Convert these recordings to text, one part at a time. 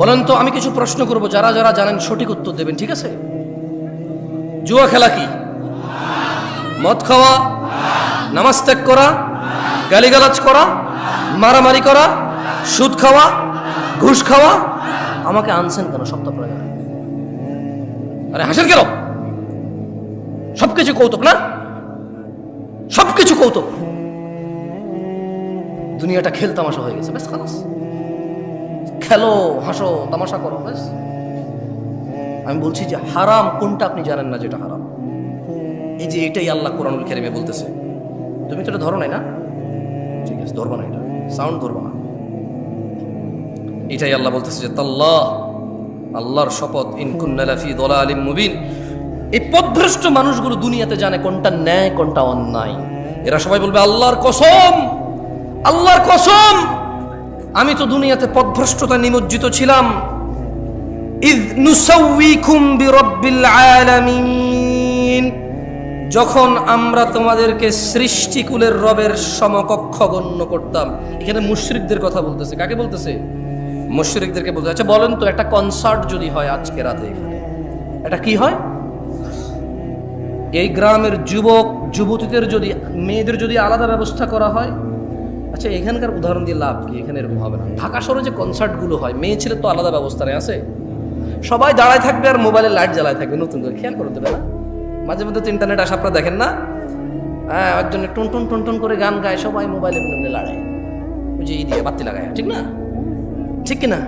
বলেন তো, আমি কিছু প্রশ্ন করব, যারা যারা জানেন সঠিক উত্তর দেবেন, ঠিক আছে? জুয়া খেলা কি? মদ খাওয়া, নামাজ ত্যাগ করা, গালিগালাজ করা, মারামারি করা, সুদ খাওয়া, ঘুষ খাওয়া। আমাকে আনছেন কেন? সব তো আপনারা জানেন। আরে হাসেন কেন? সবকিছু কৌতুক না? সবকিছু কৌতুক। দুনিয়াটা খেল তামাশা হয়ে গেছে, ব্যাস খালাস। খেলো, হাসো, তামাশা করো, ব্যাস। আমি বলছি যে হারাম কোনটা আপনি জানেন না, যেটা হারাম। এই যে এটাই আল্লাহ কোরআনুল কারীমে বলতেছে। তুমি তো এটা ধরো নাই না? ঠিক আছে, ধরবা না, এটা সাউন্ড ধরবা না। এটাই আল্লাহ বলতেছে যে তাল্লাহ, আল্লাহর শপথ, ইন কুন্না লাফি দালালিম মুবিন। এই পথভ্রষ্ট মানুষগুলো দুনিয়াতে জানে কোনটা ন্যায় কোনটা অন্যায়। এরা সবাই বলবে আল্লাহর কসম, আল্লাহর কসম, আমি তো দুনিয়াতে পথভ্রষ্টতা নিমজ্জিত ছিলাম। ইয নুসাউইকুম বিরাব্বিল আলামিন, যখন আমরা তোমাদেরকে সৃষ্টিকুলের রবের সমকক্ষ গণ্য করতাম। এখানে মুশরিকদের কথা বলতেছে। কাকে বলতেছে? মুশরিকদেরকে বলতে। আচ্ছা বলেন তো, একটা কনসার্ট যদি হয় আজকে রাতে এখানে, এটা কি হয়? এই গ্রামের যুবক যুবতীদের যদি, মেয়েদের যদি আলাদা ব্যবস্থা করা হয়। আচ্ছা এখানকার উদাহরণ দিয়ে লাভ কি? এখানে এরকম হবে না। ঢাকা শহরে যে কনসার্টগুলো হয়, মেয়ে ছেলে তো আলাদা ব্যবস্থা নেই, আছে? সবাই দাঁড়ায় থাকবে আর মোবাইলে লাইট জ্বালায় থাকবে। নতুন করে খেয়াল করে দেবে না? মাঝে মধ্যে তো ইন্টারনেট আসা আপনারা দেখেন না? হ্যাঁ, একজনে টুন টুন টুন টুন করে গান গায়, সবাই মোবাইলে লড়ায়, ওই যে দিয়ে বাতি লাগায়, ঠিক না? ঠিক কিনা?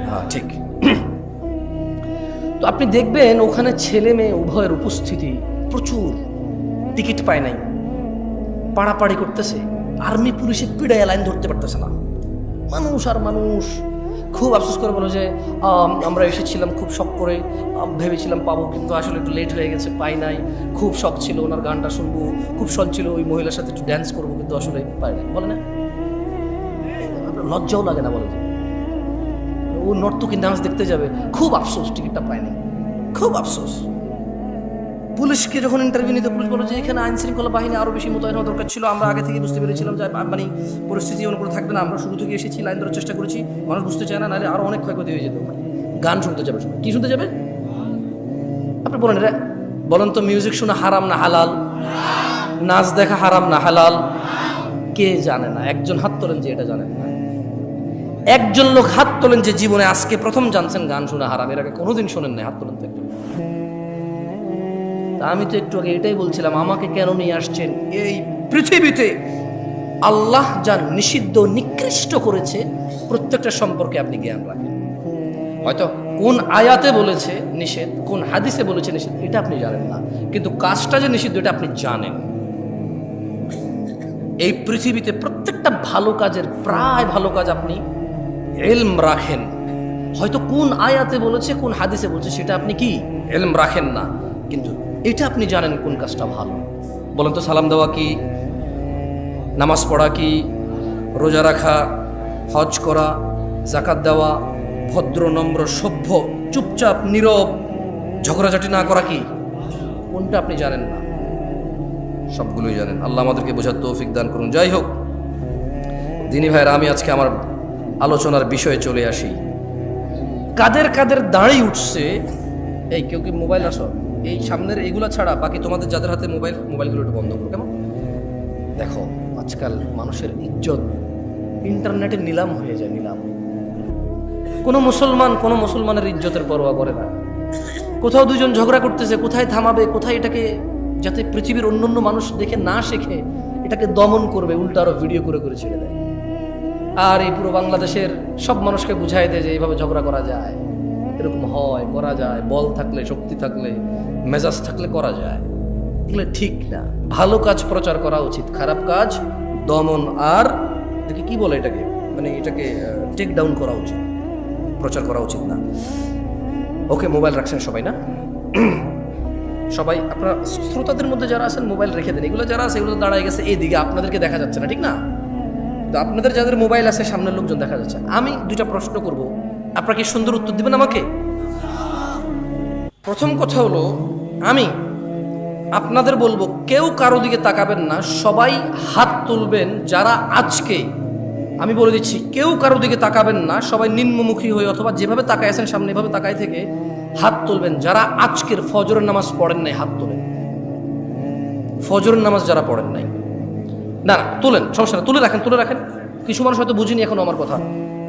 হ্যাঁ ঠিক। তো আপনি দেখবেন ওখানে ছেলে মেয়ে উভয়ের উপস্থিতি প্রচুর। টিকিট পায় নাই, পাড়াপাড়ি করতেছে, আর্মি পুলিশে পিড়ায় লাইন ধরতে পারতেছে না। মানুষ আর মানুষ খুব আফসোস করে বলো যে আমরা এসেছিলাম খুব শখ করে, ভেবেছিলাম পাবো, কিন্তু আসলে একটু লেট হয়ে গেছে, পাই নাই। খুব শখ ছিল ওনার গানটা শুনবো, খুব শখ ছিল ওই মহিলার সাথে একটু ড্যান্স করবো, কিন্তু আসলে পাই নাই। বলে না, লজ্জাও লাগে না? বলে যে ও নর্তকী ডান্স দেখতে যাবে, খুব আফসোস টিকিটটা পায়নি, খুব আফসোস। পুলিশকে যখন ইন্টারভিউ নিতে, পুলিশ বলো যে এখানে আইন শৃঙ্খলা বাহিনী আরো বেশি মোতায়েন হওয়া দরকার ছিল, আমরা আগে থেকে বুঝতে পেরেছিলাম যে মানে পরিস্থিতি অনুকূল থাকবে না, আমরা শুরু থেকে এসেছি, লাইন ধরার চেষ্টা করেছি, মানুষ বুঝতে চায় না, নাহলে আরো অনেক ক্ষয়ক্ষতি হয়ে যেত। গান শুনতে যাবে, কি শুনতে যাবে? আপনি বলেন রে, বলেন তো, মিউজিক শোনা হারাম না হালাল? নাচ দেখা হারাম না হালাল? কে জানে না? একজন হাত তোলেন যে এটা জানেন না। একজন লোক হাত তোলেন যে জীবনে আজকে প্রথম জানছেন গান শোনা হারাম, এর আগে কোনোদিন শোনেন না, হাত তোলেন তো একজন। তা আমি তো একটু আগে এটাই বলছিলাম, আমাকে কেন নিয়ে আসছেন এই পৃথিবীতে? আল্লাহ যা নিষিদ্ধ নিকৃষ্ট করেছে প্রত্যেকটা সম্পর্কে আপনি জ্ঞান রাখেন। হয়তো কোন আয়াতে বলেছে নিষেধ, কোন হাদিসে বলেছে নিষেধ, এটা আপনি জানেন না, কিন্তু কাজটা যে নিষিদ্ধ এটা আপনি জানেন। এই পৃথিবীতে প্রত্যেকটা ভালো কাজের, প্রায় ভালো কাজ আপনি ইলম রাখেন। হয়তো কোন আয়াতে বলেছে, কোন হাদিসে বলেছে, সেটা আপনি কি ইলম রাখেন না, কিন্তু এটা আপনি জানেন কোন কাজটা ভালো। বলেন তো, সালাম দেওয়া কি, নামাজ পড়া কি, রোজা রাখা, হজ করা, যাকাত দেওয়া, ভদ্র নম্র সভ্য চুপচাপ নীরব ঝগড়াঝাটি না করা কি, কোনটা আপনি জানেন না? সবগুলোই জানেন। আল্লাহ আমাদেরকে বোঝার তৌফিক দান করুন। যাই হোক দিনী ভাইরা, আমি আজকে আমার আলোচনার বিষয়ে চলে আসি। কাদের কাদের দাঁড়িয়ে উঠছে? এই কেউ কি মোবাইল আসো, এই সামনের এইগুলা ছাড়া বাকি তোমাদের যাদের হাতে মোবাইলগুলো একটু বন্ধ করো। কেমন? দেখো আজকাল মানুষের ইজ্জত ইন্টারনেটে নিলাম হয়ে যায়, নিলাম। কোনো মুসলমানের ইজ্জতের পরোয়া করে না। কোথাও দুজন ঝগড়া করতেছে, কোথায় থামাবে, কোথায় এটাকে, যাতে পৃথিবীর অন্যান্য মানুষ দেখে না শেখে, এটাকে দমন করবে, উল্টা আরো ভিডিও করে করে ছেড়ে দেয়। আর এই পুরো বাংলাদেশের সব মানুষকে বুঝাই দেয় যে এইভাবে ঝগড়া করা যায়, এরকম হয়, করা যায়, বল থাকলে, শক্তি থাকলে, মেজাজ থাকলে করা যায়। এগুলো ঠিক না। ভালো কাজ প্রচার করা উচিত, খারাপ কাজ দমন আর এটাকে কি বলে, এটাকে মানে এটাকে টেক ডাউন করা উচিত, প্রচার করা উচিত না। ওকে, মোবাইল রাখছেন সবাই না? সবাই আপনারা শ্রোতাদের মধ্যে যারা আছেন মোবাইল রেখে দেন। এগুলো যারা আছে এগুলো দাঁড়ায় গেছে এইদিকে, আপনাদেরকে দেখা যাচ্ছে না, ঠিক না? তো আপনাদের যাদের মোবাইল আছে সামনের লোকজন দেখা যাচ্ছে। আমি দুইটা প্রশ্ন করব, আপনারা কি সুন্দর উত্তর দিবেন আমাকে? প্রথম কথা হলো, আমি আপনাদের বলবো কেউ কারো দিকে তাকাবেন না, সবাই হাত তুলবেন যারা আজকে আমি বলে দিচ্ছি, কেউ কারো দিকে তাকাবেন না, সবাই নিম্নমুখী হয়ে অথবা যেভাবে তাকায় আছেন সামনে এভাবে তাকায় থেকে হাত তুলবেন। যারা আজকের ফজরের নামাজ পড়েন নাই হাত তোলেন। ফজরের নামাজ যারা পড়েন নাই, না তোলেন, সমস্যা না, তুলে রাখেন, তুলে রাখেন। কিছু মানুষ হয়তো বুঝিনি এখনো আমার কথা।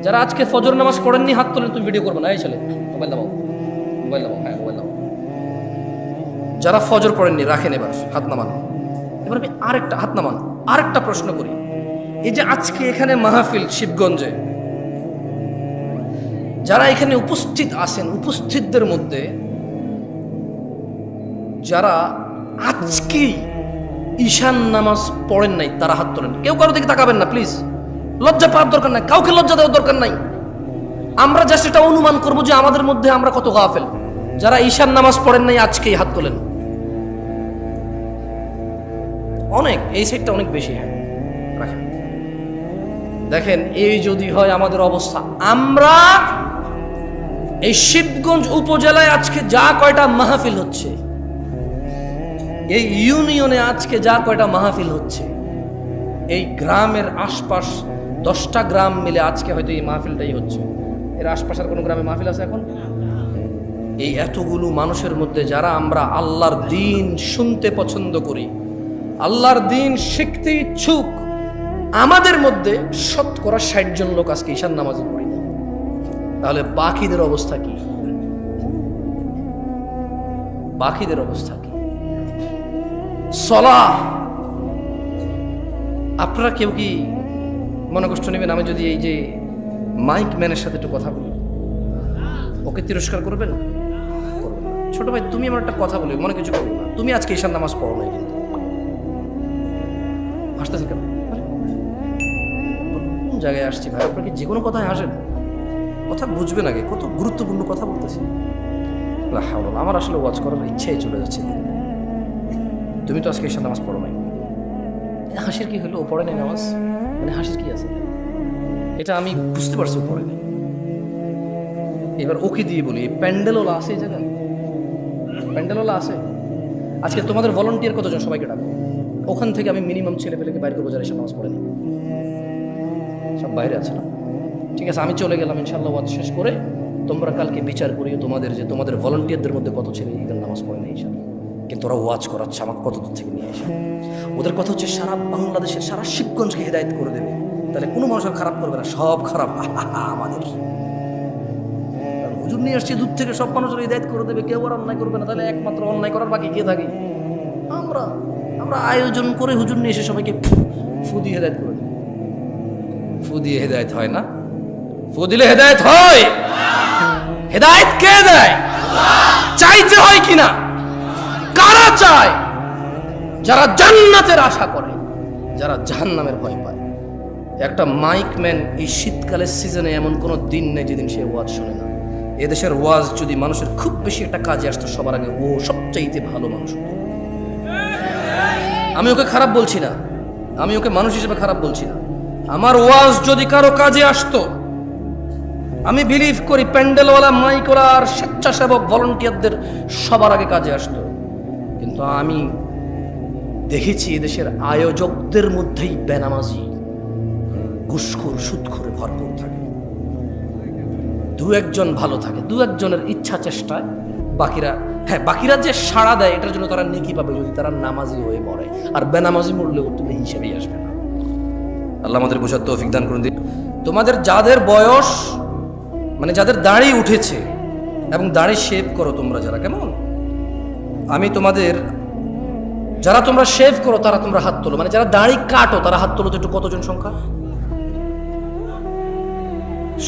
যারা আজকে ফজর নামাজ পড়েননি হাত তোলেন। তুমি ভিডিও করবে না, এই ছেলে মোবাইল নামাও, মোবাইল নামাও, হ্যাঁ মোবাইল নামাও। যারা ফজর পড়েননি রাখেন, এবার হাত নামান। এবার আমি আরেকটা হাত নামান, আরেকটা প্রশ্ন করি। এই যে আজকে এখানে মাহফিল শিবগঞ্জে, যারা এখানে উপস্থিত আছেন, উপস্থিতদের মধ্যে যারা আজকে ঈশান নামাজ পড়েন নাই তারা হাত তোলেন। কেউ কারো দিকে তাকাবেন না প্লিজ, লজ্জা পাওয়ার দরকার নাই, কাউকে লজ্জা দেওয়ার দরকার নাই। আমরা জাস্ট এটা অনুমান করবো যে আমাদের মধ্যে আমরা কত গাফেল। যারা ঈশান নামাজ পড়েন নাই আজকেই হাত তোলেন। অনেক, এই সাইডটা অনেক বেশি। হ্যাঁ রাখেন। দেখেন এই যদি হয় আমাদের অবস্থা, আমরা এই শিবগঞ্জ উপজেলায় আজকে যা কয়টা মাহফিল হচ্ছে, এই ইউনিয়নে আজকে যা কয়টা মাহফিল হচ্ছে, এই গ্রামের আশপাশ 10টা গ্রাম মিলে আজকে হয়তো এই মাহফিলটাই হচ্ছে। এর আশপাশের কোনো গ্রামে মাহফিল আছে এখন? এই এতগুলো মানুষের মধ্যে যারা আমরা আল্লাহর দ্বীন শুনতে পছন্দ করি, আল্লাহর দ্বীন শিখতে ইচ্ছুক, আমাদের মধ্যে 60% জন লোক আজকে ঈশান নামাজে পড়ি না। তাহলে বাকিদের অবস্থা কি? বাকিদের অবস্থা কি? সলাহ, আপনারা কেউ কি মনে কষ্ট নেবেন আমি যদি এই যে মাইক ম্যানের সাথে একটু কথা বলি? ওকে তিরস্কার করবেন? করবেন না। ছোট ভাই তুমি আমার একটা কথা বলি, মনে কিছু করবো না। তুমি আজকে ঈশান নামাজ পড়ো নাই, কিন্তু হাসতেছেন কেন? কোন জায়গায় আসছি ভাই? আপনার কি যে কোনো কথায় হাসেন? কথা বুঝবেন আগে, কত গুরুত্বপূর্ণ কথা বলতেছি। আমার আসলে ওয়াচ করার ইচ্ছাই চলে যাচ্ছে। তুমি তো আজকে ঈশান নামাজ পড়ো নাই, হাসির কি হলো? ও পড়ে নাই নামাজ, মানে হাসির কি আছে? এটা আমি বুঝতে পারছি ও পড়ে নাই। এবার ওকে দিয়ে বলি, প্যান্ডেলওয়ালা আছে এই জায়গায়? প্যান্ডেলওয়ালা আছে? আজকে তোমাদের ভলান্টিয়ার কতজন? সবাইকে ডাকো। ওখান থেকে আমি মিনিমাম ছেলে পেলেকে বাইরে করবো যারা ঈশান নামাজ পড়েনি। সব বাইরে আছে না? ঠিক আছে, আমি চলে গেলাম। ইনশাল্লাহ ওয়াজ শেষ করে তোমরা কালকে বিচার করিও তোমাদের যে তোমাদের ভলান্টিয়ারদের মধ্যে কত ছেলে ঈদের নামাজ পড়ে না ঈশান, কিন্তু ওরা ওয়াজ করাচ্ছে আমাকে কত দূর থেকে নিয়ে এসে। ওদের কথা হচ্ছে সারা বাংলাদেশের, সারা শিবগঞ্জকে হেদায়েত করে দেবে। তাহলে কোনো মানুষ খারাপ করবে না, সব খারাপ আমাদের। হুজুর নিয়ে আসছে দূর থেকে, সব মানুষের হেদায়েত করে দেবে, কেউ আর অন্যায় করবে না। তাহলে একমাত্র অন্যায় করার বাকি কে থাকে? আমরা। আমরা আয়োজন করে হুজুর নিয়ে এসে সবাইকে ফু দিয়ে হেদায়েত করে দেবে। ফু দিয়ে হেদায়েত হয় না, ফু দিলে হেদায়েত হয়? হেদায়েত কে দেয়? চাইতে হয় কিনা? কারা চায়? যারা জান্নাতের আশা করে, যারা জাহান্নামের ভয় পায়। একটা মাইক ম্যান এই শীতকালের সিজনে এমন কোনো দিন নেই যেদিন সে ওয়াজ শোনে না। এদেশের ওয়াজ যদি মানুষের খুব বেশি একটা কাজে আসতো, সবার আগে ও সবচাইতে ভালো মানুষ হতো। আমি ওকে খারাপ বলছি না, আমি ওকে মানুষ হিসেবে খারাপ বলছি না। আমার ওয়াজ যদি কারো কাজে আসতো, আমি বিলিভ করি প্যান্ডেলওয়ালা, মাইকওয়ালা আর স্বেচ্ছাসেবক ভলান্টিয়ারদের সবার আগে কাজে আসতো। কিন্তু আমি দেখেছি এদেশের আয়োজকদের মধ্যেই বেনামাজি, ঘুষখোর, সুদখোরে ভরপুর থাকে। দু একজন ভালো থাকে, দু একজনের ইচ্ছা চেষ্টায়, বাকিরা, হ্যাঁ বাকিরা যে সাড়া দেয় এটার জন্য তারা নেকি পাবে যদি তারা নামাজি হয়ে মরে। আর বেনামাজি মরলেও তুমি হিসেবেই আসবে না। আল্লাহ আমাদের বোঝার তৌফিক দান করুন। তোমাদের যাদের বয়স, মানে যাদের দাড়ি উঠেছে এবং দাড়ি শেভ করো তোমরা যারা, কেমন? আমি তোমাদের, যারা তোমরা শেভ করো তারা তোমরা হাত তোলো। মানে যারা দাড়ি কাটো তারা হাত তোলো তো একটু। কতজন সংখ্যা?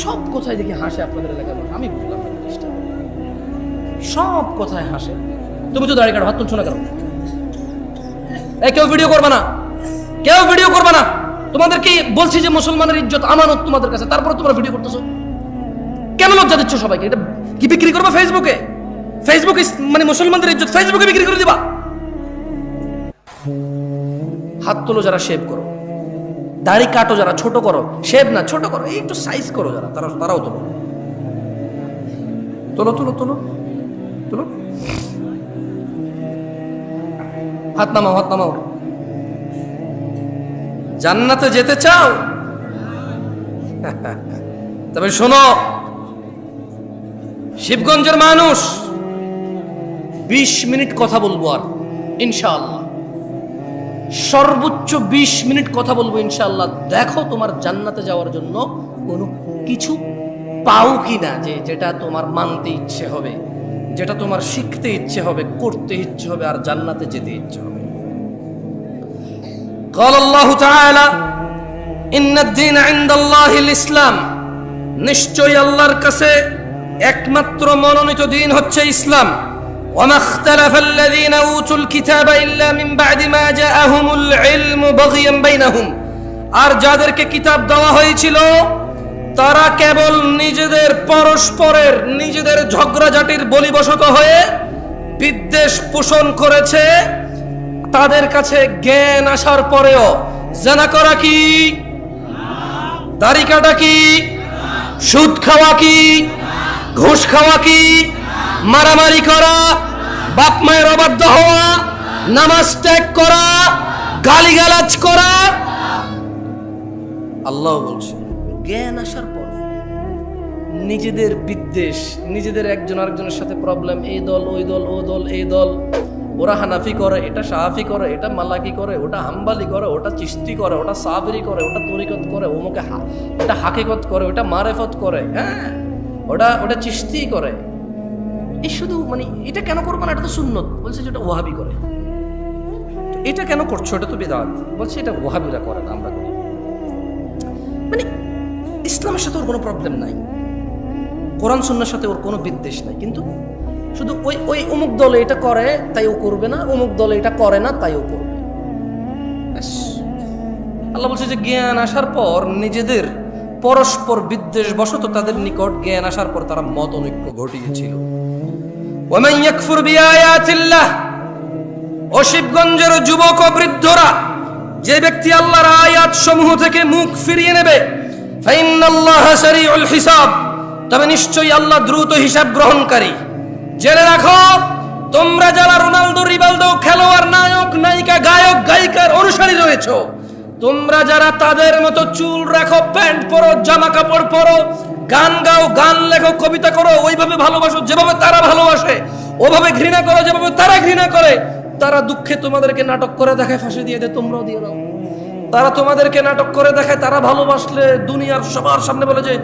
সব কথায় দেখি হাসে আপনাদের এলাকার মানুষ। আমি বুঝলাম না জিনিসটা, সব কথায় হাসে। তুমি তো দাড়ি কাটো, হাত তুলছো না কেন? কেউ ভিডিও করবে না, কেউ ভিডিও করবে না। তোমাদের কি বলছি যে মুসলমানের ইজ্জত আমানত তোমাদের কাছে, তারপরে তোমরা ভিডিও করতেছো কেন? লজ্জা দিচ্ছ সবাইকে। এটা কি বিক্রি করবে ফেসবুকে? ফেসবুকে মানে মুসলমানদের ইজ্জত ফেসবুকে বিক্রি করে দিবা? হাত তোলো যারা শেভ করো, দাড়ি কাটো যারা, ছোট করো, শেভ না ছোট করো, এই একটু সাইজ করো যারা, তারাও তোলো। তোলো তোলো তোলো তোলো, হাত নামাও, হাত নামাও। জান্নাতে যেতে চাও? তবে শোনো, শিবগঞ্জের মানুষ 20 মিনিট কথা বলবো, আর ইনশাআল্লাহ সর্বোচ্চ 20 মিনিট কথা বলবো ইনশাআল্লাহ। দেখো তোমার জান্নাতে যাওয়ার জন্য কোনো কিছু পাও কিনা, যেটা তোমার মানতে ইচ্ছে হবে, যেটা তোমার শিখতে ইচ্ছে হবে, করতে ইচ্ছে হবে, আর জান্নাতে যেতে ইচ্ছে হবে। قال الله تعالى إن الدين عند الله الإسلام, নিশ্চয়ই আল্লাহর কাছে একমাত্র মনোনীত দিন হচ্ছে ইসলাম। وما اختلف الذين أوتوا الكتاب إلا من بعد ما جاءهم العلم بغيا بينهم, আর যাদেরকে কিতাব দেওয়া হয়েছিল তারা কেবল নিজেদের পরস্পরের নিজেদের ঝগড়াঝাটির বলিবশত হয়ে বিদ্বেষ পোষণ করেছে। তাদের কাছে জ্ঞান আসার পরেও জানা করা কি, দাড়ি কাটা কি, সুদ খাওয়া কি, ঘুষ খাওয়া কি, মারামারি করা, বাপ মায়ের অবাধ্য হওয়া, নামাজ ত্যাগ করা, গালিগালাজ করা। আল্লাহ বলছে জ্ঞান আসার পর নিজেদের বিদ্বেষ, নিজেদের একজন আরেকজনের সাথে প্রবলেম, এই দল ওই দল, ও দল এই দল, ওরা হানাফি করে, এটা শাফি করে, এটা মালাকি করে, ওটা হাম্বালি করে, ওটা চিশতি করে, ওটা সাবরি করে, ওটা তরিকত করে, ওমুকে ওটা হাকিকত করে, ওটা মারেফত করে, হ্যাঁ ওটা চিশতি করে। এই শুধু মানে এটা কেন করবো না, এটা তো সুন্নত, বলছে যেটা ওয়াহাবি করে। এটা কেন করছো, এটা তো বিদআত, বলছে এটা ওয়াহাবিরা করে না, আমরা করি। মানে ইসলামের সাথে ওর কোনো প্রবলেম নাই, কোরআন সুন্নাহর সাথে ওর কোনো বিদ্বেষ নাই, কিন্তু শুধু ওই অমুক দলে এটা করে তাই ও করবে না, অমুক দলে এটা করে না তাই ও করবে। আল্লাহ বলছে যে জ্ঞান আসার পর নিজেদের পরস্পর বিদ্বেষ বশত তাদের নিকট জ্ঞান আসার পর তারা মত অনৈক্য ঘটিয়েছিল। ওয়ামান ইয়াকফুর বিআয়াতিল্লাহ, ও শিবগঞ্জের যুবক ও বৃদ্ধরা, যে ব্যক্তি আল্লাহর আয়াত সমূহ থেকে মুখ ফিরিয়ে নেবে, ফাইন্নাল্লাহা সারিউল হিসাব, তবে নিশ্চয়ই আল্লাহ দ্রুত হিসাব গ্রহণকারী। জেনে রাখো, তোমরা যারা রোনালদো রিভালদো খেলোয়াড়, নায়ক নায়িকা, গায়ক গায়িকার অনুসারী রয়েছো, তোমরা যারা তাদের মতো চুল রাখো, প্যান্ট পরো, জামা কাপড় পরো, গান গাও, গান লেখো, কবিতা করো, ওইভাবে ভালোবাসো যেভাবে তারা ভালোবাসে, ওভাবে ঘৃণা করো যেভাবে তারা ঘৃণা করে, তারা দুঃখে তোমাদেরকে নাটক করে দেখায়, ফাঁসি দিয়ে দেয়, তোমরাও দিয়ে দাও। তারা তোমাদেরকে নাটক করে দেখায়, তারা ভালোবাসলে দুনিয়ার সবার সামনে বলে যে,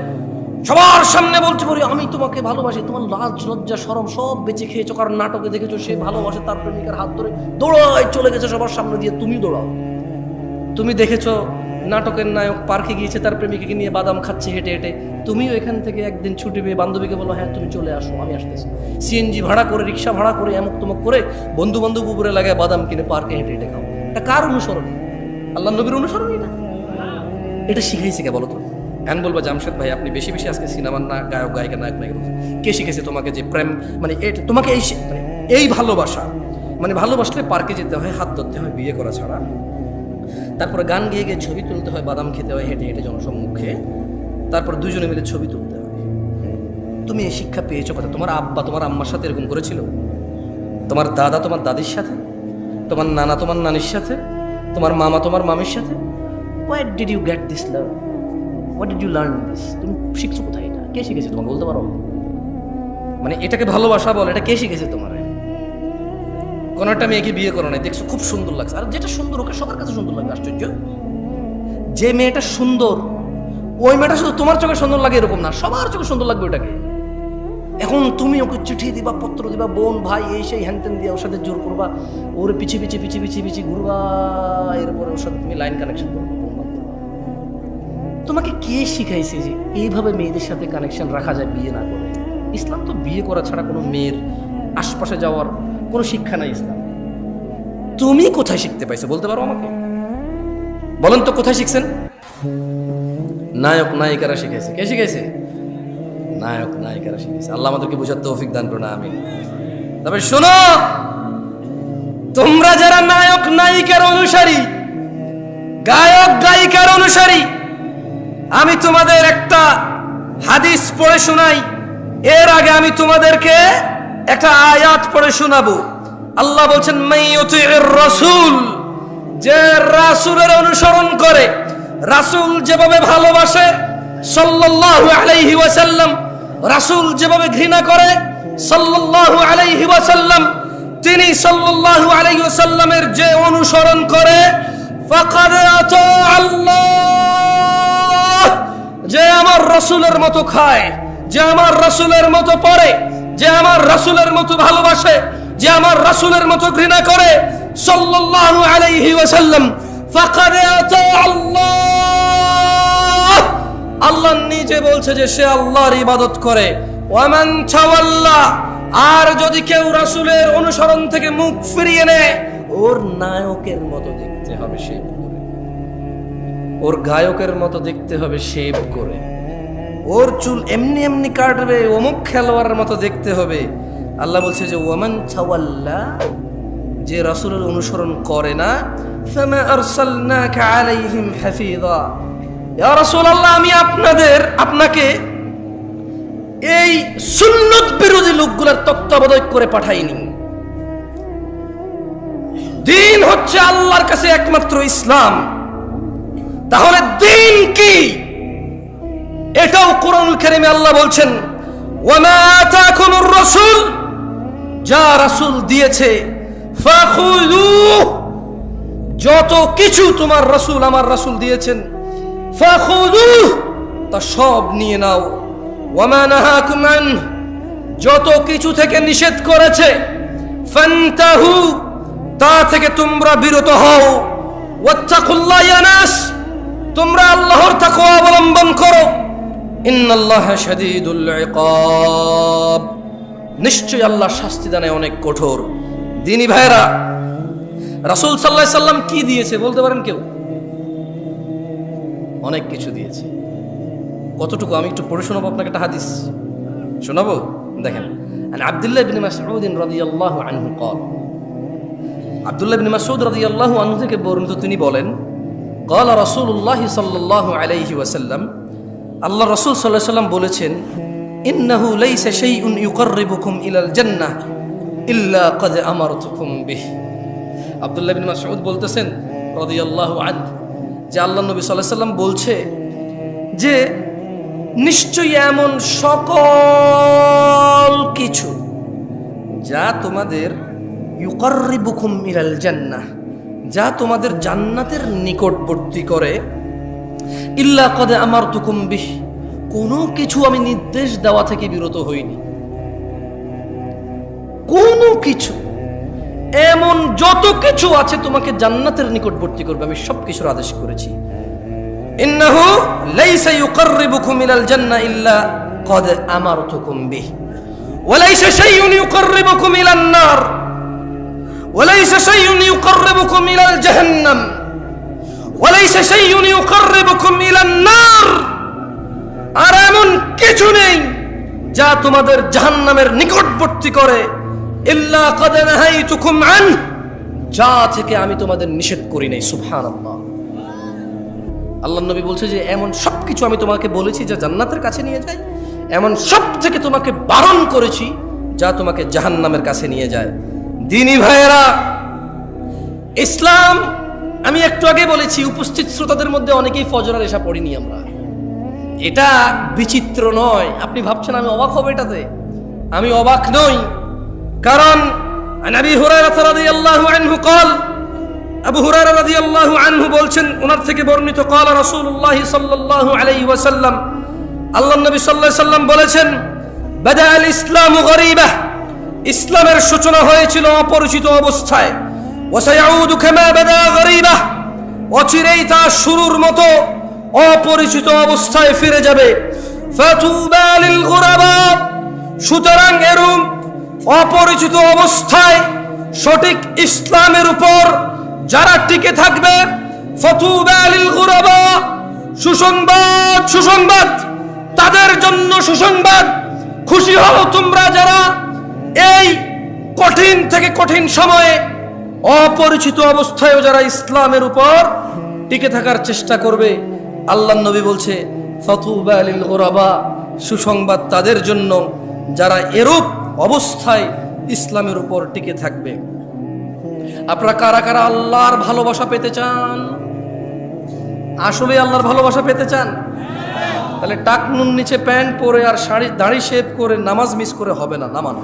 সবার সামনে বলতে পারি আমি তোমাকে ভালোবাসি, তোমার লাজ লজ্জা শরম সব বেঁচে খেয়েছো, কারণ নাটকে দেখেছো সে ভালোবাসে, তার প্রেমিকার হাত ধরে দৌড়ায় চলে গেছে সবার সামনে দিয়ে, তুমি দৌড়াও। তুমি দেখেছো নাটকের নায়ক পার্কে গিয়েছে, তার প্রেমিকাকে নিয়ে বাদাম খাচ্ছে হেঁটে হেঁটে, তুমিও এখান থেকে একদিন ছুটি পেয়ে বান্ধবীকে বলো হ্যাঁ তুমি চলে আসো, আমি আসতেছি, সিএনজি ভাড়া করে, রিক্সা ভাড়া করে, এমক তমক করে বন্ধু বান্ধব উপরে লাগায় বাদাম কিনে পার্কে হেঁটে হেঁটে খাও। এটা কার অনুসরণ? আল্লাহ নবীর অনুসরণই না। এটা শিখাইছে কে বলো তো? এখন বলবো জামশেদ ভাই আপনি বেশি বেশি আজকে সিনেমার না গায়ক গায়িকা নায়ক নায়িকা, কে শিখেছে তোমাকে যে প্রেম মানে তোমাকে এই ভালোবাসা, মানে ভালোবাসলে পার্কে যেতে হয়, হাত ধরতে হয়, বিয়ে করা ছাড়া, তারপরে গান গিয়ে গিয়ে ছবি তুলতে হয়, বাদাম খেতে হয় হেঁটে হেঁটে জনসম্মুখে, তারপর দুজনে মিলে ছবি তুলতে হয়। তুমি এই শিক্ষা পেয়েছো কথা? তোমার আব্বা তোমার আম্মার সাথে এরকম করেছিল? তোমার দাদা তোমার দাদির সাথে, তোমার নানা তোমার নানির সাথে, তোমার মামা তোমার মামির সাথে? Where did you get this love? What did you learn this? তুমি শিখছো কোথায়? এটা কে শিখেছে তোমাকে বলতে পারো? মানে এটাকে ভালোবাসা বল, এটা কে শিখেছে তোমার? কোন একটা মেয়েকে বিয়ে করো নাই, দেখছো খুব সুন্দর লাগছে, আর যেটা সুন্দর ওকে সবার কাছে সুন্দর লাগবে। আশ্চর্য, যে মেয়েটা সুন্দর ওই মেয়েটা শুধু তোমার চোখে সুন্দর লাগে এরকম না, সবার চোখে সুন্দর লাগবে ওটাকে। এখন তুমি ওকে চিঠি দিবা, পত্র দিবা, বোন ভাই এই সেই হ্যানতেন দিয়ে ওর সাথে জোর করবা, ওর পিছিয়ে পিছিয়ে পিছিয়ে পিছিয়ে পিছিয়ে ঘুরবা, এরপরে ওর সাথে তুমি লাইন কানেকশন করবা। তোমাকে কে শিখাইছে যে এইভাবে মেয়েদের সাথে কানেকশন রাখা যায় বিয়ে না করে? ইসলাম তো বিয়ে করা ছাড়া কোনো মেয়ের আশপাশে যাওয়ার কোনো শিক্ষা নাই ইসলাম। তুমি কোথায় শিখতে পাইছো বলতে পারো আমাকে? বলেন তো কোথায় শিখছেন? নায়ক নায়িকারা শিখাইছে। কে শিখাইছে? নায়ক নায়িকারা শিখাইছে। আল্লাহ আমাদেরকে বুঝার তৌফিক দান করুন, আমিন। তবে শোনো, তোমরা যারা নায়ক নায়িকার অনুসারী, গায়ক গায়িকার অনুসারী, আমি তোমাদের একটা হাদিস পড়ে শোনাই। এর আগে আমি তোমাদেরকে একটা আয়াত পড়ে শোনাবো। আল্লাহ বলছেন মাইয়ুতির রাসূল, যে রাসূলের অনুসরণ করে, রাসূল যেভাবে ভালোবাসে সাল্লাল্লাহু আলাইহি ওয়াসাল্লাম রাসূল যেভাবে ঘৃণা করে, সাল্লাল্লাহু আলাইহি ওয়াসাল্লাম তিনি সাল্লাল্লাহু আলাইহি ওয়াসাল্লামের যে অনুসরণ করে, ফাকাদ আতা আল্লাহ, যে আমার রাসূলের মতো খায়, যে আমার রাসূলের মতো পড়ে, যে আমার রাসূলের মতো ভালোবাসে, যে আমার রাসূলের মতো ঘৃণা করে, সাল্লাল্লাহু আলাইহি ওয়াসাল্লাম, ফাকাদ আতা আল্লাহ, আল্লাহ নিজে বলছে যে সে আল্লাহর ইবাদত করে। ওয়ামান তাওয়াল্লা, আর যদি কেউ রাসূলের অনুসরণ থেকে মুখ ফিরিয়ে নেয়, ওর নায়কের মতো দেখতে হবে শেভ করে, ওর গায়কের মতো দেখতে হবে শেভ করে, ওর চুল এমনি এমনি কাটবে, অমুক খেলোয়াড়ের মতো দেখতে হবে। আল্লাহ বলছে যে ওয়ামান তাওয়াল্লা, যে রাসূলের অনুসরণ করে না, ফামা আরসালনাকা আলাইহিম হাফিযা, ইয়া রাসূলুল্লাহ আমি আপনাকে এই সুন্নত বিরোধী লোকগুলোর তত্ত্বাবধায়ক করে পাঠাইনি। দিন হচ্ছে আল্লাহর কাছে একমাত্র ইসলাম, তাহলে দিন কি? এটাও কোরআনুল কারীমে আল্লাহ বলছেন, ওয়ামা আতাকুমুর রাসূল, যা রাসূল দিয়েছে, ফাখুযুহু, যত কিছু তোমার রাসূল আমার রাসূল দিয়েছেন, ফাখুযুহু, তা সব নিয়ে নাও। ওয়ামা নাহাকুম আনহু, যত কিছু থেকে নিষেধ করেছে, ফান্তাহু, তা থেকে তোমরা বিরত হও। ওয়াত্তাকুল্লাহ ইয়া নাস, তোমরা আল্লাহর তাকওয়া অবলম্বন করো। ইন্নাল্লাহা শাদীদুল ইকাব, নিশ্চয়ই আল্লাহ শাস্তি দানে অনেক কঠোর। দিনী ভাইরা, রাসূল সাল্লাল্লাহু আলাইহি সাল্লাম কি দিয়েছে বলতে পারেন কেউ? অনেক কিছু দিয়েছে। কতটুকু আমি একটু পড়ে শোনাবো আপনাকে, একটা হাদিস শোনাবো। দেখেন, আব্দুল্লাহ ইবনে মাসউদ রাদিয়াল্লাহু আনহু قال, আব্দুল্লাহ ইবনে মাসউদ রাদিয়াল্লাহু আনহু থেকে বর্ণিত, তিনি বলেন, قال রাসূলুল্লাহ সাল্লাল্লাহু আলাইহি ওয়াসাল্লাম, আল্লাহ রাসূল সাল্লাল্লাহু আলাইহি ওয়াসাল্লাম বলেছেন, ইন্নাহু লাইসা শাইউন ইউকাররিবুকুম ইলাল জান্নাহ ইল্লা ক্বাদ আমারতুকুম বিহি। আব্দুল্লাহ ইবনে মাসউদ বলতেছেন রাদিয়াল্লাহু আনহু যে আল্লাহ নবী সাল্লাল্লাহু আলাইহি ওয়াসাল্লাম বলছে যে নিশ্চয়ই এমন সকল কিছু যা তোমাদের ইউকাররিবুকুম ইলাল জান্নাহ, যা তোমাদের জান্নাতের নিকটবর্তী করে, ইল্লা ক্বাদ আমারতুকুম বিহি, কোনো কিছু আমি নির্দেশ দেওয়া থেকে বিরত হইনি। কোনো কিছু, এমন যত কিছু আছে তোমাকে জান্নাতের নিকটবর্তী করবে, আমি সব কিছুর আদেশ করেছি। ইন্নাহু লাইসা ইউকাররিবুকুম ইলাল জান্নাহ ইল্লা ক্বাদ আমারতুকুম বিহি, ওয়া লাইসা শাইউন ইউকাররিবুকুম ইলান নার, ওয়া লাইসা শাইউন ইউকাররিবুকুম ইলাল জাহান্নাম, ওয়া লাইসা শাইউন ইউকাররিবুকুম ইলান নার, আর এমন কিছু নেই যা তোমাদের জাহান্নামের নিকটবর্তী করে, ইল্লা ক্বাদ নাহাইতুকুম আন, যা থেকে আমি তোমাদের নিষেধ করি নাই। সুবহানাল্লাহ। আল্লাহ নবী বলছে যে এমন সব কিছু আমি তোমাকে বলেছি যা জান্নাতের কাছে নিয়ে যায়, এমন সব থেকে তোমাকে বারণ করেছি যা তোমাকে জাহান্নামের কাছে নিয়ে যায়। দিনী ভাইয়েরা, ইসলাম, আমি একটু আগে বলেছি, উপস্থিত শ্রোতাদের মধ্যে অনেকেই ফজরের এশা পড়িনি আমরা। এটা বিচিত্র নয়, আপনি ভাবছেন আমি অবাক হব এটাতে, আমি অবাক নই। কারণ আবু হুরায়রা রাদিয়াল্লাহু আনহু قال, আবু হুরায়রা রাদিয়াল্লাহু আনহু বলছেন, ওনার থেকে বর্ণিত, قال রাসূলুল্লাহ সাল্লাল্লাহু আলাইহি ওয়াসাল্লাম, আল্লাহর নবী সাল্লাল্লাহু আলাইহি ওয়াসাল্লাম বলেছেন, বাদা আল ইসলামু গরীবা, ইসলামের সূচনা হয়েছিল অপরিচিত অবস্থায়, ওয়া সায়াউদু কামা বাদা গরীবা, অচিরেই তা শুরুর মতো অপরিচিত অবস্থায় ফিরে যাবে। ফাতুবা লিল গুরাবা, সুতরাং এরূপ অপরিচিত অবস্থায় সঠিক ইসলামের উপর যারা টিকে থাকবে, ফাতুবা লিল গুরাবা, সুসংবাদ, সুসংবাদ তাদের জন্য, সুসংবাদ, খুশি হও তোমরা যারা এই কঠিন থেকে কঠিন সময়ে অপরিচিত অবস্থায়ও যারা ইসলামের উপর টিকে থাকার চেষ্টা করবে। আল্লাহ নবী বলছে, ফাতুবা লিল গুরাবা, সুসংবাদ তাদের জন্য যারা এরূপ অবস্থায় ইসলামের উপর টিকে থাকবে। আপনারা কারা কারা আল্লাহর ভালোবাসা পেতে চান? আসলে আল্লাহর ভালোবাসা পেতে চান? তাহলে টাকনুন নিচে প্যান্ট পরে আর দাড়ি শেভ করে নামাজ মিস করে হবে না, নামানো।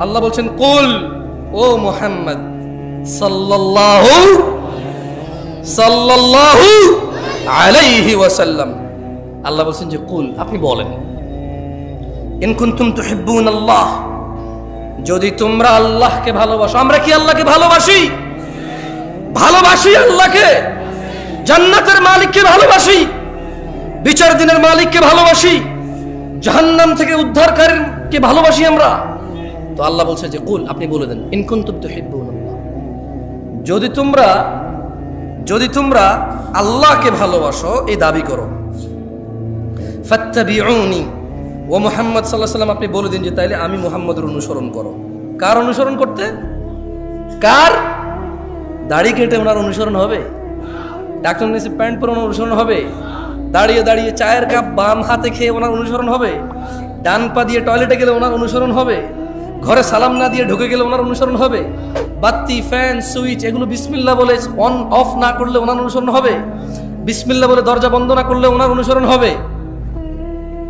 আল্লাহ বলছেন কুল, ও মুহাম্মদ সাল্লাল্লাহু আলাইহি ওয়াসাল্লাম, আল্লাহ বলছেন যে কুল, আপনি বলেন, ইন কুনতুম তুহিব্বুনাল্লাহ, যদি তোমরা আল্লাহকে ভালোবাসো। আমরা কি আল্লাহকে ভালোবাসি? ভালোবাসি আল্লাহকে, জান্নাতের মালিককে ভালোবাসি, বিচার দিনের মালিককে ভালোবাসি, জাহান্নাম থেকে উদ্ধারকারীকে ভালোবাসি আমরা। তো আল্লাহ বলছে যে কুল, আপনি বলে দেন, ইন কুনতুম তুহিব্বুনাল্লাহ, যদি তোমরা আল্লাহকে ভালোবাসো, এই দাবি করো, ফাত্তাবিউনি, ও মুহাম্মদ সাল্লাল্লাহু আলাইহি ওয়াসাল্লাম, আপনি বলে দিন যে তাইলে আমি মুহাম্মদের অনুসরণ করো। কার অনুসরণ করতে? কার? দাড়ি কেটে ওনার অনুসরণ হবে? ডাক্তার নিচে প্যান্ট পরে ওনার অনুসরণ হবে? দাঁড়িয়ে দাঁড়িয়ে চায়ের কাপ বাম হাতে খেয়ে ওনার অনুসরণ হবে? ডান পা দিয়ে টয়লেটে গেলে ওনার অনুসরণ হবে? ঘরে সালাম না দিয়ে ঢুকে গেলে ওনার অনুসরণ হবে? বাতি, ফ্যান, সুইচ এগুলো বিসমিল্লাহ বলে অন অফ না করলে ওনার অনুসরণ হবে? বিসমিল্লাহ বলে দরজা বন্ধ না করলে ওনার অনুসরণ হবে?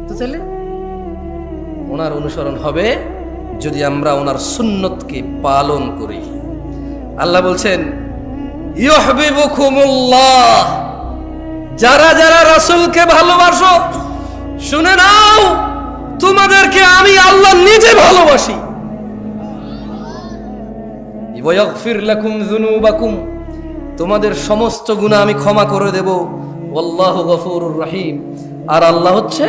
তো তাহলে ওনার অনুসরণ হবে যদি আমরা ওনার সুন্নতকে পালন করি। আল্লাহ বলছেন ইউহিব্বুকুমুল্লাহ, যারা যারা রাসূলকে ভালোবাসো শুনে নাও, তোমাদেরকে আমি আল্লাহ নিজে ভালোবাসি। ওয়া ইয়াগফির লাকুম যুনুবাকুম, তোমাদের সমস্ত গুনাহ আমি ক্ষমা করে দেব। আল্লাহু গফুরুর রহিম, আর আল্লাহ হচ্ছে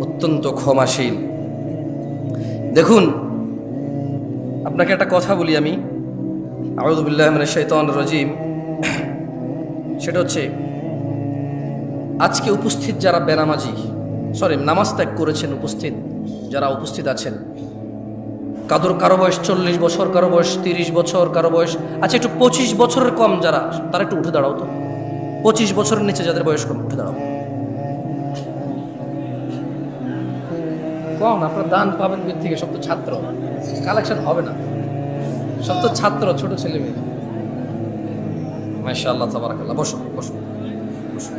অত্যন্ত ক্ষমাশীল। দেখুন, আপনাকে একটা কথা বলি আমি, আউযু বিল্লাহি মিনাশ শাইতানির রাজীম। সেটা হচ্ছে, আজকে উপস্থিত যারা বেনামাজি, নামাজ ত্যাগ করেছেন, যারা উপস্থিত আছেন, কারো বয়স 40 বছর, কারো বয়স 30 বছর, কারো বয়স আচ্ছা একটু 25 বছরের কম যারা, তারা একটু উঠে দাঁড়াও তো। 25 বছরের নিচে যাদের বয়স কম, উঠে দাঁড়াও। কম, আপনার দান পাবেন থেকে, সব তো ছাত্র, কালেকশন হবে না, সব তো ছাত্র, ছোট ছেলে মেয়ে। মাশাআল্লাহ, তাবারাকাল্লাহ। বসো বসো বসো।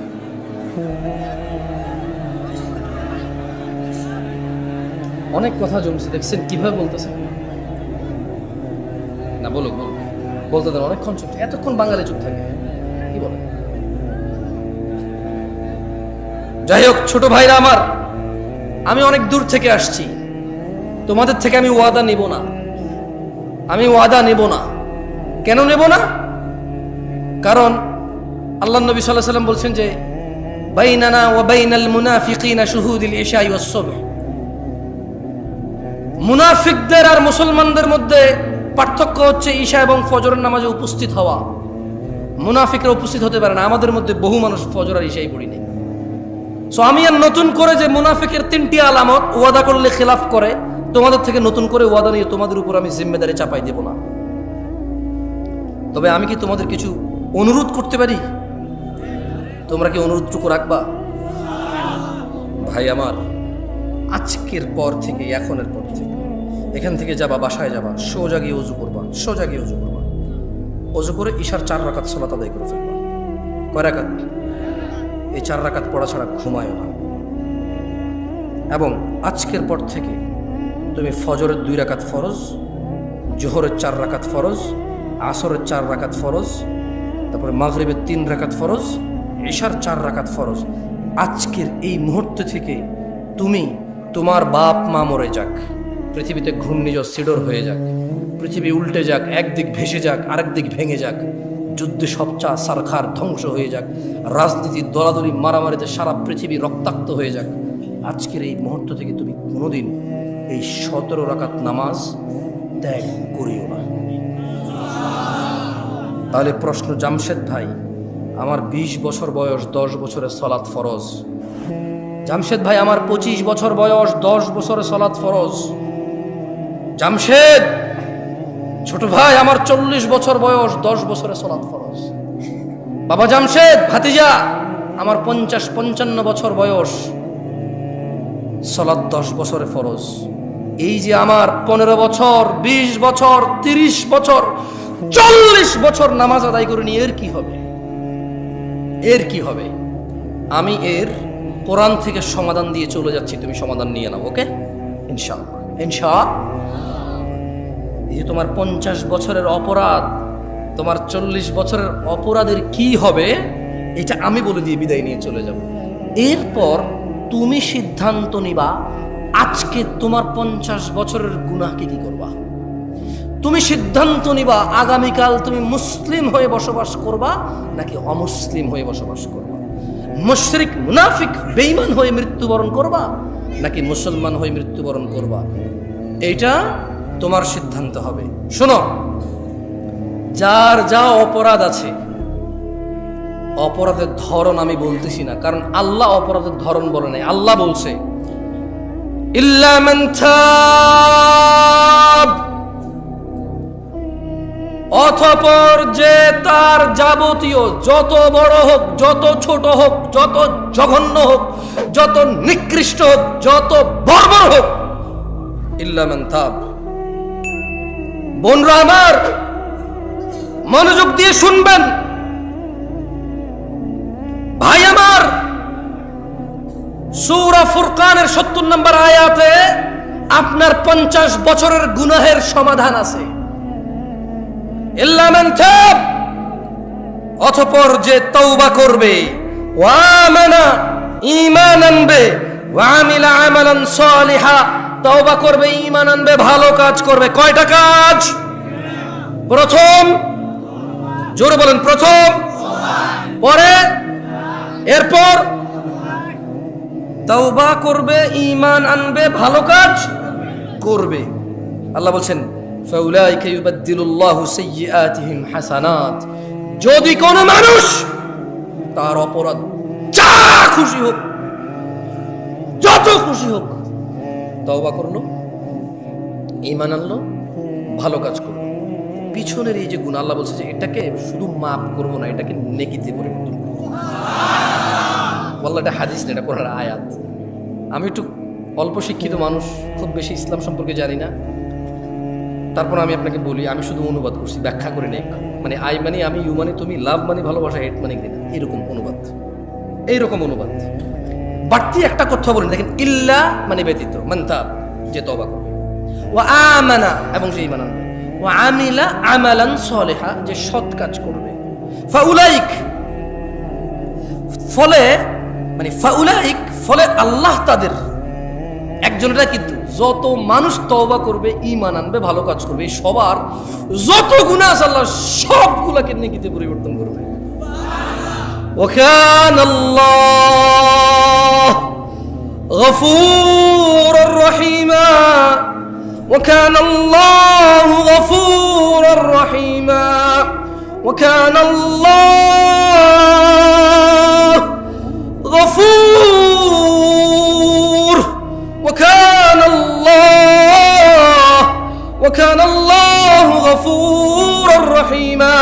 অনেক কথা জমছে, দেখছেন কিভাবে বলতেছে না? বলুক বলতে দেন, অনেকক্ষণ চুপ, এতক্ষণ বাঙালি চুপ থাকে, কি বলে? যাই হোক, ছোট ভাইরা আমার, আমি অনেক দূর থেকে আসছি, তোমাদের থেকে আমি ওয়াদা নিব না। আমি ওয়াদা নেব না। কেন নেব না? কারণ আল্লাহ নবী সাল্লাল্লাহু আলাইহি ওয়াসাল্লাম বলছেন যে বাইনানা ওয়া বাইনাল মুনাফিকিনা শুহুদুল ইশা ওয়াস সুবহ, মুনাফিকদের আর মুসলমানদের মধ্যে পার্থক্য হচ্ছে ঈশা এবং ফজরের নামাজে উপস্থিত হওয়া। মুনাফিকরা উপস্থিত হতে পারে না, আমাদের মধ্যে বহু মানুষ ফজর আর ঈশাই পড়ি নেই। সো আমি আর নতুন করে যে মুনাফিকের 3টি আলামত, ওয়াদা করলে খিলাফ করে, তোমাদের থেকে নতুন করে ওয়াদা নিয়ে তোমাদের উপর আমি জিম্মেদারি চাপাই দেব না। তবে আমি কি তোমাদের কিছু অনুরোধ করতে পারি? তোমরা কি অনুরোধটুকু রাখবা? ভাই আমার, আজকের পর থেকে, এখনের পর থেকে, এখান থেকে যাবা, বাসায় যাবা, সোজা গিয়ে ওযু করবা, ওযু করে ঈশার 4 রাকাত সালাত আদায় করে ফেলবা। কয় রাকাত? এই 4 রাকাত পড়া ছাড়া ঘুমায়ও না। এবং আজকের পর থেকে তুমি ফজরের 2 রাকাত ফরজ, জোহরের 4 রাকাত ফরজ, আসরের 4 রাকাত ফরজ, তারপরে মাগরিবের 3 রাকাত ফরজ, ঈশার 4 রাকাত ফরজ। আজকের এই মুহূর্ত থেকে তুমি, তোমার বাপ মা মরে যাক, পৃথিবীতে ঘূর্ণিঝড় সিডর হয়ে যাক, পৃথিবী উল্টে যাক, একদিক ভেসে যাক, আরেক দিক ভেঙে যাক, যুদ্ধে সবচা সারখার ধ্বংস হয়ে যাক, রাজনীতির দলাদলি মারামারিতে সারা পৃথিবী রক্তাক্ত হয়ে যাক, আজকের এই মুহূর্ত থেকে তুমি কোনোদিন এই 17 রাকাত নামাজ ত্যাগ করিও না। তাহলে প্রশ্ন, জামশেদ ভাই, আমার 20 বছর বয়স, 10 বছরের সালাত ফরজ। জামশেদ ভাই, আমার 25 বছর বয়স, 10 বছরের সালাত ফরজ। জামশেদ, ছোট ভাই, আমার 40 বছর বয়স, 10 বছরের সালাত ফরজ। বাবা জামশেদ, ভাতিজা, আমার 50-55 বছর বয়স, সালাত 10 বছরে ফরজ। এই যে আমার 15 বছর, 20 বছর, 30 বছর, 40 বছর নামাজ আদায় করিনি, এর কি হবে? আমি এর কোরআন থেকে সমাধান দিয়ে চলে যাচ্ছি, তুমি সমাধান নিয়ে নাও, ওকে? ইনশাআল্লাহ, ইনশাআল্লাহ। এই যে তোমার 50 বছরের অপরাধ, তোমার 40 বছরের অপরাধের কি হবে এটা আমি বলে দিয়ে বিদায় নিয়ে চলে যাব। এরপর তুমি সিদ্ধান্ত নিবা আজকে তোমার 50 বছরের গুনাহকে কি করবা। তুমি সিদ্ধান্ত নিবা আগামীকাল তুমি মুসলিম হয়ে বসবাস করবা নাকি অমুসলিম হয়ে বসবাস করবা, মুশরিক মুনাফিক বেঈমান হয়ে মৃত্যুবরণ করবা নাকি মুসলমান হয়ে মৃত্যুবরণ করবা। এইটা তোমার সিদ্ধান্ত হবে। শোনো, যার যা অপরাধ আছে, অপরাধের ধরন আমি বলতেছি না, কারণ আল্লাহ অপরাধের ধরন বলে নাই। আল্লাহ বলছে ইল্লা মান তাব, অতঃপর যে তার যাবতীয় যত বড় হোক, যত ছোট হোক, যত জঘন্য হোক, যত নিকৃষ্ট হোক, যত বর্বর হোক, ইল্লা মান তাব। বোনরা আমার মনোযোগ দিয়ে শুনবেন, ভাই আমার, সূরা ফুরকানের 70 নম্বর আয়াতে আপনার 50 বছরের গুনাহের সমাধান আছে। ইল্লা মান তাব, অতঃপর যে তওবা করবে, ওয়া আমানা, ঈমান আনবে, ওয়া আমিলা আমালান সালিহা, তওবা করবে, ঈমান আনবে, ভালো কাজ করবে। কয়টা কাজ? প্রথম, জোরে বলেন, প্রথম, পরে, এরপর তওবা করবে, ঈমান আনবে, ভালো কাজ করবে। আল্লাহ বলছেন ফাউলাইকা ইউবাদদিলুল্লাহু সাইয়্যাতিহিম হাসানাত। যদি কোন মানুষ তার অপরাধ যা খুশি হোক, যত খুশি হোক, তওবা করলো, ঈমান আনলো, ভালো কাজ করলো, পিছনের এই যে গুনাহ, আল্লাহ বলছে যে এটাকে শুধু মাফ করবো না, এটাকে নেকিতে পরিবর্তন করবো। ওয়াল্লাহ, এটা হাদিস না, এটা কোরআনের আয়াত। আমি একটু অল্প শিক্ষিত মানুষ, খুব বেশি ইসলাম সম্পর্কে জানি না, তারপর আমি আপনাকে বলি, আমি শুধু অনুবাদ করছি, ব্যাখ্যা করে নেই। মানে আই মানে আমি, ইউ মানে তুমি, লাভ মানে ভালোবাসা, হেট মানে ঘৃণা, এরকম অনুবাদ, এইরকম অনুবাদ। বাড়তি একটা কথা বলেন, দেখেন, ইল্লা মানে ব্যতীত, মান তাব, যে তওবা করবে, ওয়া আমানা, এবং যে ঈমান আনবে, ওয়া আমিলা আমালান সালিহা, যে সৎ কাজ করবে, ফাউলাইক, ফলে মানে ফাউলাইক, ফলে আল্লাহ তাদের, একজনেরা কিন্তু যত মানুষ তওবা করবে, ঈমান আনবে, ভালো কাজ করবে, সবার যত গুনাহ আছে আল্লাহ সবগুলোকে নেকিতে পরিবর্তন করবে। ওয়া কানাল্লাহু গফুরুর রহিমা, ওয়া কানাল্লাহু গফুরুর রহিমা, ওয়া কানাল্লাহু গফুর, ওয়া কানাল্লাহু গফুরুর রহিমা।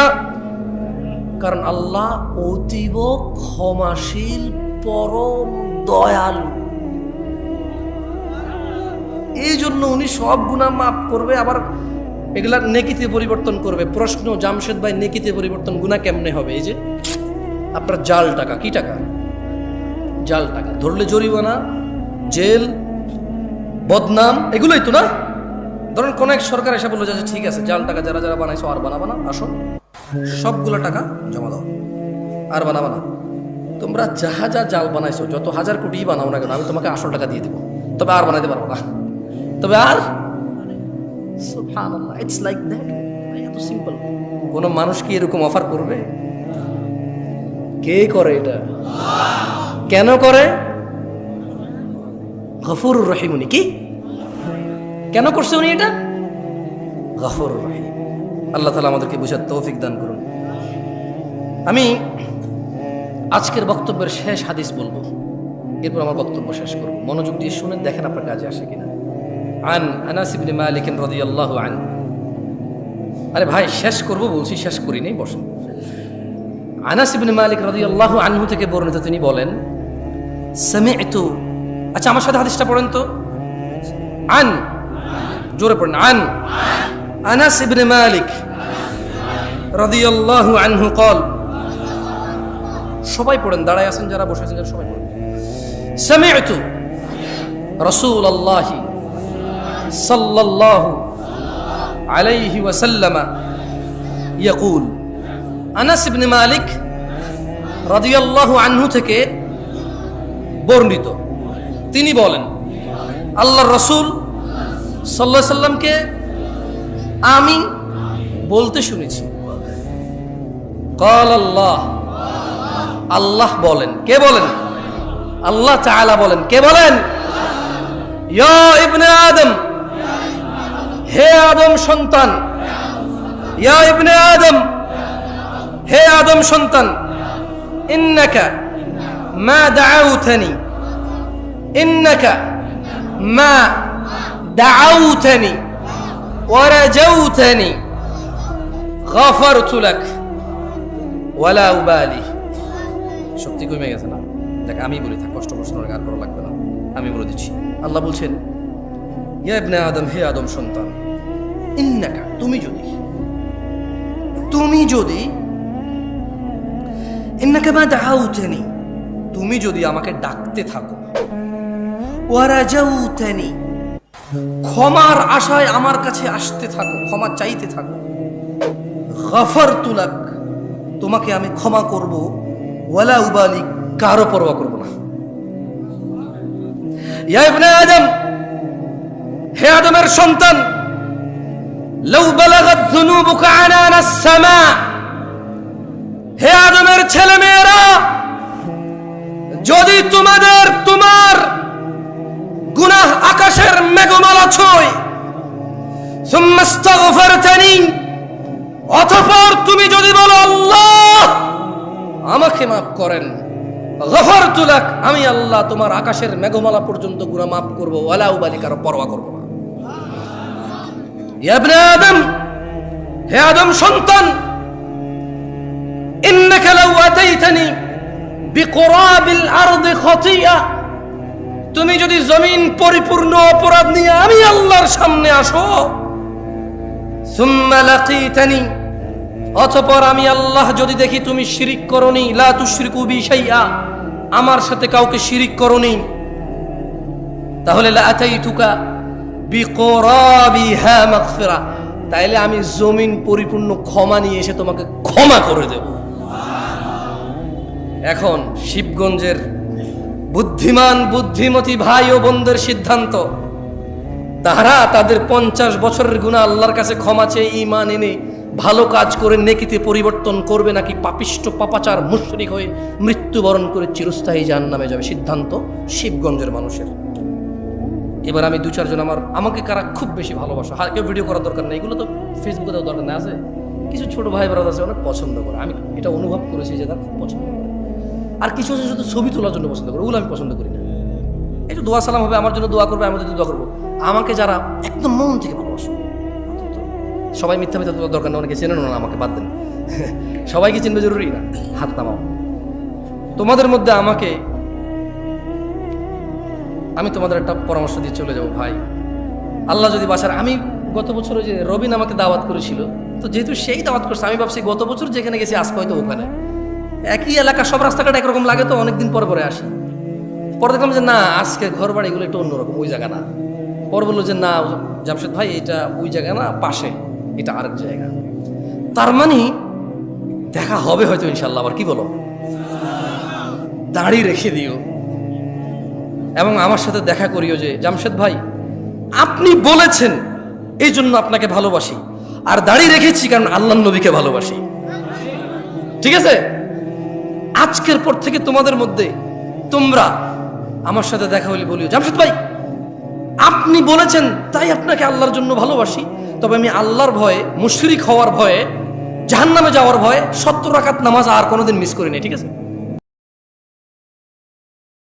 কারণ আল্লাহ অতীব ক্ষমাশীল, পরম দয়ালু, এই জন্য উনি সব গুনাহ মাফ করবে, আবার এগুলা নেকিতে পরিবর্তন করবে। প্রশ্ন, জামশেদ ভাই, নেকিতে পরিবর্তন গুনাহ কেমনে হবে? এই যে আপনার জাল টাকা, কি টাকা? জাল টাকা, ধরলে জরিমানা, জেল, বদনাম, এগুলোই তো না? ধরেন কোন এক সরকার এসে বললো যে ঠিক আছে, জাল টাকা যারা যারা বানাইছো আর বানাবা না, আসো সবগুলো টাকা জমা দাও, আর বানাবা না। তোমরা যাহা যা জাল বানাইছো, যত হাজার কোটি বানাও না কেন, আমি তোমাকে আসল টাকা দিয়ে দেবো, তবে আর বানাইতে পারবো না, তবে আর। সুবহানাল্লাহ, ইটস লাইক দ্যাট, এত সিম্পল। কোন মানুষ কি এরকম অফার করবে? কে করে এটা? কেন করে? গফুরুর রহিম। উনি কি কেন করছে উনি এটা? গফুরুর রহিম। আল্লাহ তাআলা আমাদেরকে বুঝার তৌফিক দান করুন। আমি আজকের বক্তব্যের শেষ হাদিস বলবো, এরপর আমার বক্তব্য শেষ করব। মনোযোগ দিয়ে শুনেন, দেখেন আপনার কাজে আসে কিনা। আন আনাস ইবনে মালিক রাদিয়াল্লাহু আনহু। আরে ভাই, শেষ করব বলছি, শেষ করি নাই, বসেন। আনাস ইবনে মালিক রাদিয়াল্লাহু আনহু থেকে বর্ণিত, তিনি বলেন সামি'তু, আচ্ছা আমার সাথে হাদিসটা পড়েন তো। আন, জোরে পড়েন। আন আনাস ইবনে মালিক রাদিয়াল্লাহু আনহু قال, সবাই পড়েন, দাঁড়ায় আছেন যারা, বসে আছেন যারা, সবাই পড়েন। সামি'তু রাসূলুল্লাহি সাল্লাল্লাহু আলাইহি ওয়াসাল্লাম ইয়াকুল, আনাস ইবনে মালিক রাদিয়াল্লাহু আনহু থেকে বর্ণিত, তিনি বলেন আল্লাহর রাসূল সাল্লাল্লাহু আলাইহি সাল্লামকে আমি বলতে শুনেছি, ক্বাল আল্লাহ, আল্লাহ বলেন। কে বলেন? আল্লাহ তাআলা বলেন। কে বলেন? ইয়া ইবনে আদম, হে আদম সন্তান, ইয়া ইবনে আদম, হে আদম সন্তান, ইন্নাকা মা দাআউতানি, ইন্নাকা মা দাআউতানি ওয়া রাজাউতানি গাফারতু লাক ওয়ালা উবালি। শক্তি কমে গেছে না? দেখ আমি বলি, থাক, কষ্ট করছেন, আর করা লাগবে না, আমি বলে দিচ্ছি। আল্লাহ বলছেন, ইয়া ইবনে আদম, হে আদম সন্তান, ইন্নাকা, তুমি যদি ইন্নাকা মা দাআউতানি, তুমি যদি আমাকে ডাকতে থাকো, ওয়া রাজাউতানি, ক্ষমার আশায় আমার কাছে আসতে থাকো, ক্ষমা চাইতে থাকো, গাফারতু লাক, তোমাকে আমি ক্ষমা করব, ওয়ালা উবালি, কারো পরোয়া করব না। ইয়া ইবনে আদম, হে আদমের সন্তান, লাউ বালাগাত যুনুবুকা আনানাস সামা, হে আদমের ছেলে মেয়েরা, যদি তোমার গুনাহ আকাশের মেঘমালা ছয়, সুম্মা ইস্তাগফারতানি, অতঃপর তুমি যদি বলো আল্লাহ আমাকে মাফ করেন, গফারতু লাক, আমি আল্লাহ তোমার আকাশের মেঘমালা পর্যন্ত গুনাহ মাফ করব, ওয়ালা উবালি, কারো পরোয়া করব না। ইয়া ইবনে আদম, হে আদম সন্তান, ইন্নাকা লাউ আতাইতানি বিকুরাবিল আরদি খাতিয়া, তুমি যদি জমিন পরিপূর্ণ অপরাধ নিয়ে আমি আল্লাহর সামনে আসো, সুম্মা লাকিতানি, অতঃপর আমি আল্লাহ যদি দেখি তুমি শিরিক করনি, লা তুশরিকু বি শাইআ, আমার সাথে কাউকে শিরিক করনি, তাহলে লা আতাইতুকা বিকুরাবিহা মাগফিরা, তাইলে আমি জমিন পরিপূর্ণ ক্ষমা নিয়ে এসে তোমাকে ক্ষমা করে দেব। এখন শিবগঞ্জের বুদ্ধিমান বুদ্ধিমতী ভাই ও বোনদের সিদ্ধান্ত, তারা তাদের 50 বছরের গুনাহ আল্লাহর কাছে ক্ষমা চেয়ে ঈমান এনে ভালো কাজ করে নেকিতে পরিবর্তন করবে, নাকি পাপিষ্ট পাপাচার মুশরিক হয়ে মৃত্যুবরণ করে চিরস্থায়ী জাহান্নামে যাবে। সিদ্ধান্ত শিবগঞ্জের মানুষের। এবার আমি 2-4 জন আমাকে কারা খুব বেশি ভালোবাসা, কেউ ভিডিও করার দরকার নেই, এগুলো তো ফেসবুকে দেওয়ার দরকার নেই, আছে কিছু ছোট ভাই ব্রাদার আছে অনেক পছন্দ করে, আমি এটা অনুভব করেছি যে তারা খুব পছন্দ করে, আর কিছু আছে শুধু ছবি তোলার জন্য পছন্দ করে, ওগুলো আমি পছন্দ করি না। একটু দোয়া সালাম হবে, আমার জন্য দোয়া করবে, আমি যদি দোয়া করবো। আমাকে যারা একদম মন থেকে ভালোবাসো, সবাই মিথ্যা দরকার না, অনেকে চেনে না, আমাকে বাদ দেন, সবাইকে চিনবে জরুরি না, হাত নামাও। তোমাদের মধ্যে আমি তোমাদের একটা পরামর্শ দিয়ে চলে যাবো ভাই, আল্লাহ যদি বাঁচার। আমি গত বছর যে রবিন আমাকে দাওয়াত করেছিল, তো যেহেতু সেই দাওয়াত করছে, আমি ভাবছি গত বছর যেখানে গেছি আজকে হয়তো ওখানে, একই এলাকা, সব রাস্তাঘাট একরকম লাগে, তো অনেকদিন পরে আসি। পরে দেখলাম যে না, আজকে ঘর বাড়ি এগুলো একটু অন্যরকম, ওই জায়গা না। পরে বললো যে না জামশেদ ভাই, এটা ওই জায়গা না, পাশে এটা আরেক জায়গা। তার মানে দেখা হবে হয়তো ইনশাল্লাহ। আবার কি বলো, দাড়ি রেখে দিও এবং আমার সাথে দেখা করিও যে জামশেদ ভাই আপনি বলেছেন এই জন্য আপনাকে ভালোবাসি, আর দাড়ি রেখেছি কারণ আল্লাহর নবীকে ভালোবাসি। ঠিক আছে? আজকের পর থেকে তোমাদের মধ্যে তোমরা আমার সাথে দেখা হলে বলিও জামশেদ ভাই আপনি বলেছেন তাই আপনাকে আল্লাহর জন্য ভালোবাসি, তবে আমি আল্লাহর ভয়ে, মুশরিক হওয়ার ভয়ে, জাহান্নামে যাওয়ার ভয়ে 70 রাকাত নামাজ আর কোনোদিন মিস করিনি। ঠিক আছে?